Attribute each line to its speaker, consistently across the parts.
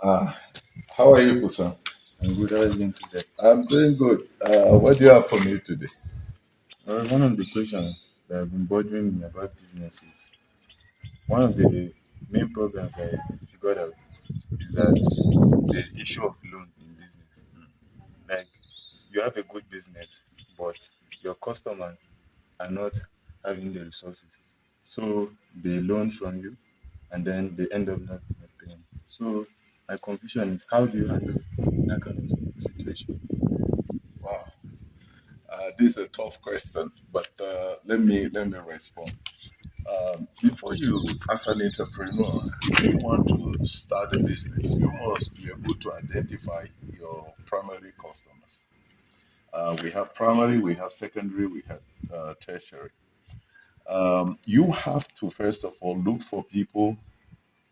Speaker 1: Uh, how are you, Pusam?
Speaker 2: I'm good. How are you doing today?
Speaker 1: I'm doing good. What do you have for me today?
Speaker 2: One of the questions that have been bothering me about business is one of the main problems I figured out is that the issue of loan in business. Like you have a good business, but your customers are not having the resources. So they loan from you and then they end up not paying. So my confusion is how do you handle that kind of situation?
Speaker 1: Wow, this is a tough question, but let me respond. Before you, as an entrepreneur, if you want to start a business, you must be able to identify your primary customers. We have primary, we have secondary, we have tertiary. You have to first of all look for people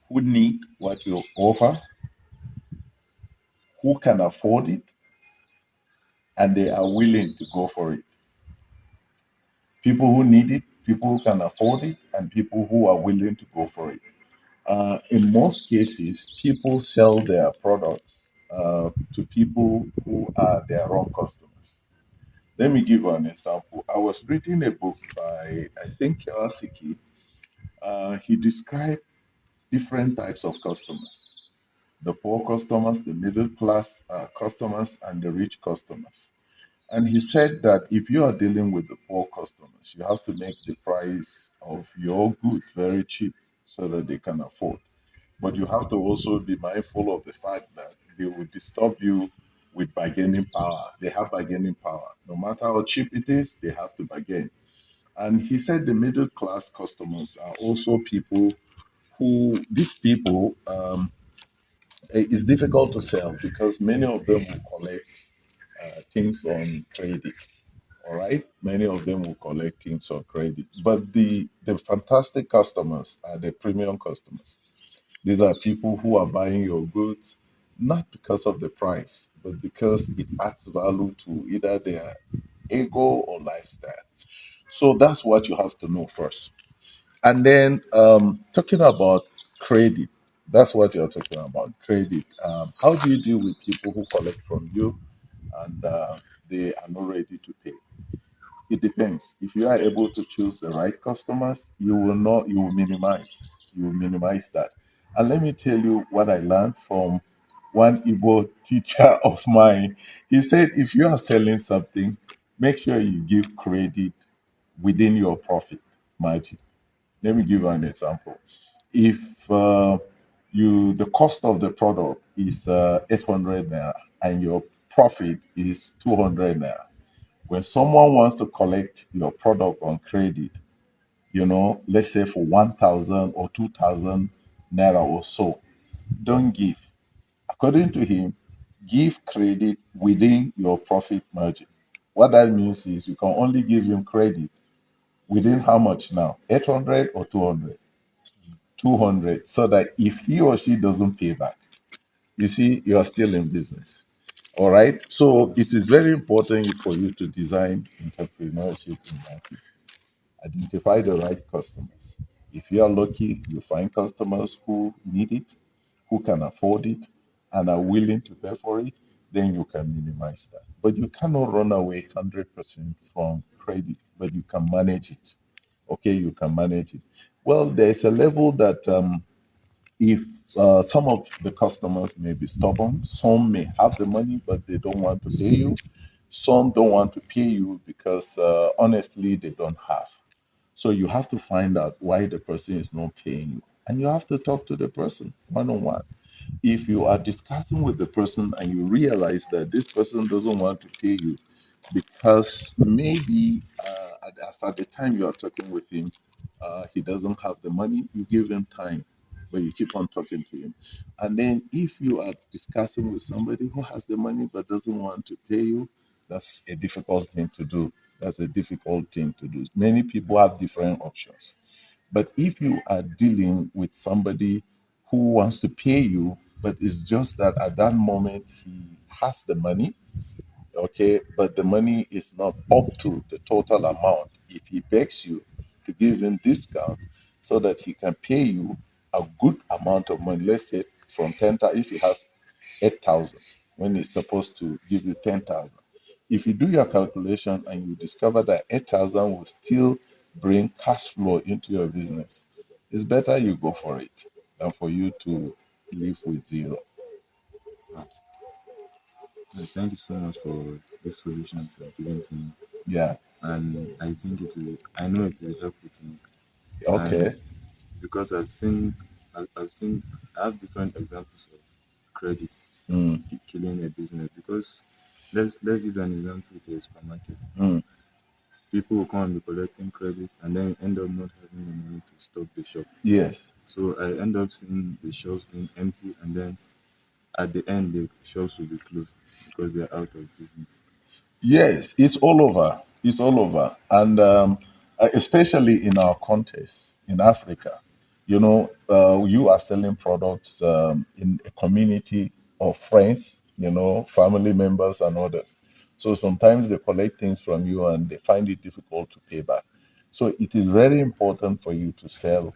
Speaker 1: who need what you offer, who can afford it, and they are willing to go for it. People who need it, people who can afford it, and people who are willing to go for it. In most cases, people sell their products to people who are their own customers. Let me give you an example. I was reading a book by, I think, Kawasaki. He described different types of customers: the poor customers, the middle class customers, and the rich customers. And he said that if you are dealing with the poor customers, you have to make the price of your good very cheap so that they can afford. But you have to also be mindful of the fact that they will disturb you with bargaining power. They have bargaining power. No matter how cheap it is, they have to bargain. And he said the middle class customers are also people who, these people, it's difficult to sell because many of them will collect things on credit. All right, many of them will collect things on credit, but the fantastic customers are the premium customers. These are people who are buying your goods not because of the price, but because it adds value to either their ego or lifestyle. So that's what you have to know first. And then talking about credit, that's what you're talking about, credit. How do you deal with people who collect from you and they are not ready to pay? It depends. If you are able to choose the right customers, you will minimize that. And let me tell you what I learned from one Igbo teacher of mine. He said, if you are selling something, make sure you give credit within your profit margin. Let me give you an example. If the cost of the product is 800 naira and your profit is 200 naira, when someone wants to collect your product on credit, let's say for 1,000 or 2,000 naira or so, don't give. According to him, give credit within your profit margin. What that means is you can only give him credit within how much now? 800 or 200? 200. So that if he or she doesn't pay back, you see, you are still in business. All right. So it is very important for you to design entrepreneurship in market. Identify the right customers. If you are lucky, you find customers who need it, who can afford it, and are willing to pay for it, then you can minimize that. But you cannot run away 100% from credit, but you can manage it. Okay, you can manage it. Well, there's a level that if some of the customers may be stubborn, some may have the money but they don't want to pay you, some don't want to pay you because honestly they don't have. So you have to find out why the person is not paying you, and you have to talk to the person one on one. If you are discussing with the person and you realize that this person doesn't want to pay you because maybe at the time you are talking with him, he doesn't have the money, you give him time, but you keep on talking to him. And then if you are discussing with somebody who has the money but doesn't want to pay you, that's a difficult thing to do. That's a difficult thing to do. Many people have different options. But if you are dealing with somebody who wants to pay you, but it's just that at that moment he has the money, okay, but the money is not up to the total amount. If he begs you to give him discount so that he can pay you a good amount of money, let's say from 10,000 if it has 8,000 when it's supposed to give you 10,000. If you do your calculation and you discover that 8,000 will still bring cash flow into your business, it's better you go for it than for you to live with zero.
Speaker 2: Wow. Thank you so much for these solutions you have given to me.
Speaker 1: Yeah.
Speaker 2: And I think it will, I know it will help with me. And
Speaker 1: Okay.
Speaker 2: because I've seen, I have different examples of credit
Speaker 1: Mm,
Speaker 2: killing a business. Because let's give an example to a supermarket.
Speaker 1: mm.
Speaker 2: People will come and be collecting credit and then end up not having the money to stock the shop.
Speaker 1: Yes.
Speaker 2: So I end up seeing the shops being empty, and then at the end the shops will be closed because they're out of business.
Speaker 1: Yes, it's all over. It's all over. And especially in our context in Africa, you are selling products in a community of friends, family members and others. So sometimes they collect things from you and they find it difficult to pay back. So it is very important for you to sell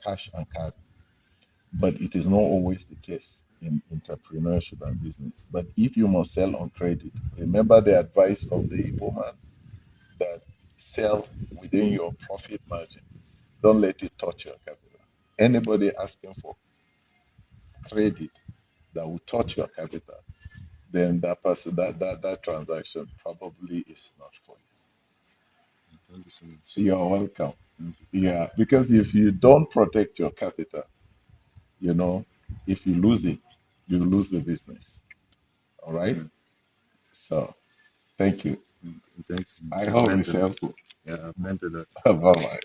Speaker 1: cash and card, but it is not always the case in entrepreneurship and business. But if you must sell on credit, remember the advice of the Igbo man that sell within your profit margin. Don't let it touch your capital. Anybody asking for credit that will touch your capital, then that person, that transaction probably is not for
Speaker 2: Thank you so much.
Speaker 1: you. You're welcome.
Speaker 2: Thank you.
Speaker 1: Yeah, because if you don't protect your capital, you know, if you lose it, you lose the business. All right.
Speaker 2: Mm,
Speaker 1: So thank you.
Speaker 2: Thanks so
Speaker 1: I
Speaker 2: much. I've
Speaker 1: hope
Speaker 2: learned
Speaker 1: it's
Speaker 2: a lot.
Speaker 1: helpful.
Speaker 2: Yeah, I've learned a lot.
Speaker 1: Bye bye.